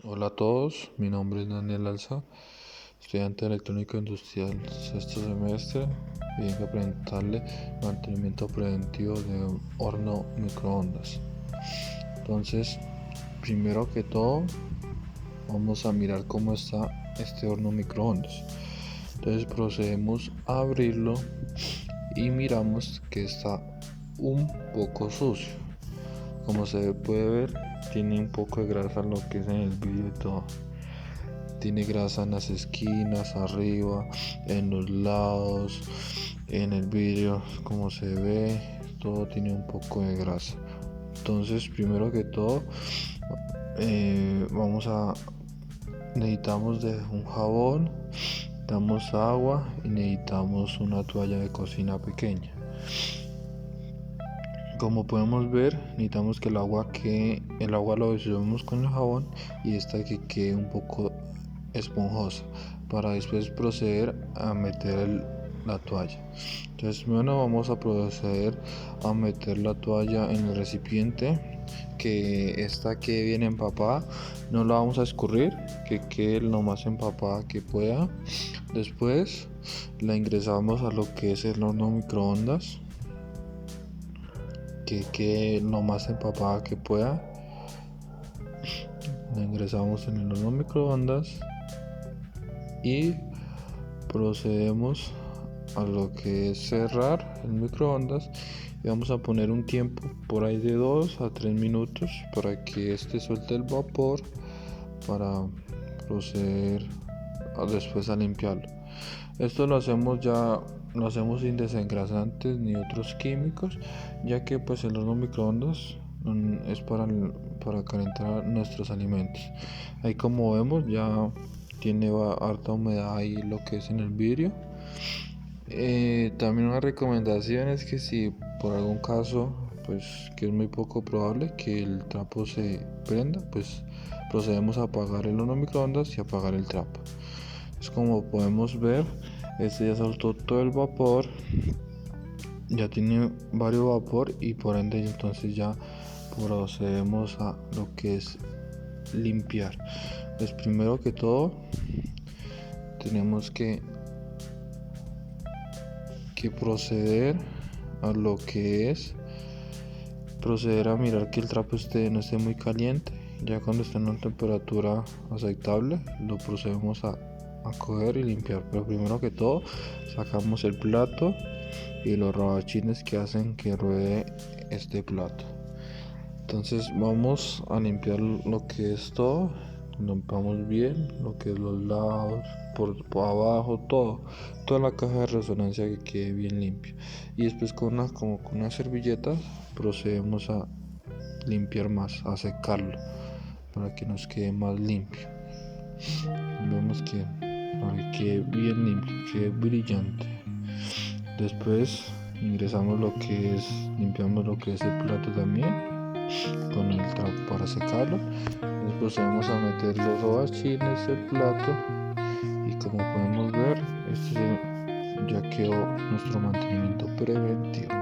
Hola a todos, mi nombre es Daniel Alza, estudiante de electrónica industrial sexto semestre, y vengo a presentarle mantenimiento preventivo de un horno microondas. Entonces, primero que todo, vamos a mirar cómo está este horno microondas. Entonces procedemos a abrirlo y miramos que está un poco sucio. Como se puede ver, tiene un poco de grasa lo que es en el vídeo y todo. Tiene grasa en las esquinas, arriba, en los lados, en el vidrio, como se ve, todo tiene un poco de grasa. Entonces, primero que todo, necesitamos de un jabón, necesitamos agua y necesitamos una toalla de cocina pequeña. Como podemos ver, necesitamos que el agua lo disolvemos con el jabón y esta que quede un poco esponjosa para después proceder a meter la toalla. Entonces, bueno, vamos a proceder a meter la toalla en el recipiente, que esta quede bien empapada. No la vamos a escurrir, que quede lo más empapada que pueda. Después la ingresamos a lo que es el horno microondas, que quede lo más empapada que pueda. La ingresamos en el horno microondas y procedemos a lo que es cerrar el microondas y vamos a poner un tiempo por ahí de 2 a 3 minutos para que este suelte el vapor, para proceder después a limpiarlo. Esto lo hacemos sin desengrasantes ni otros químicos, ya que pues el horno microondas es para calentar nuestros alimentos. Ahí, como vemos, ya tiene harta humedad ahí lo que es en el vidrio. También una recomendación es que si por algún caso, pues que es muy poco probable que el trapo se prenda, pues procedemos a apagar el horno microondas y apagar el trapo. Es como podemos ver, este ya soltó todo el vapor, ya tiene varios vapor y por ende entonces ya procedemos a lo que es limpiar. Pues primero que todo tenemos que proceder a lo que es proceder a mirar que el trapo no esté muy caliente. Ya cuando esté en una temperatura aceptable, lo procedemos a coger y limpiar. Pero primero que todo, sacamos el plato y los rodachines que hacen que ruede este plato. Entonces vamos a limpiar lo que es todo. Limpiamos bien lo que es los lados, por abajo, toda la caja de resonancia que quede bien limpia. Y después con una servilleta procedemos a limpiar más, a secarlo para que nos quede más limpio. Vemos que para que quede bien limpio, quede brillante. Después limpiamos lo que es el plato también con el trapo para secarlo. Después procedemos a meter los rodachines del plato y, como podemos ver, este ya quedó nuestro mantenimiento preventivo.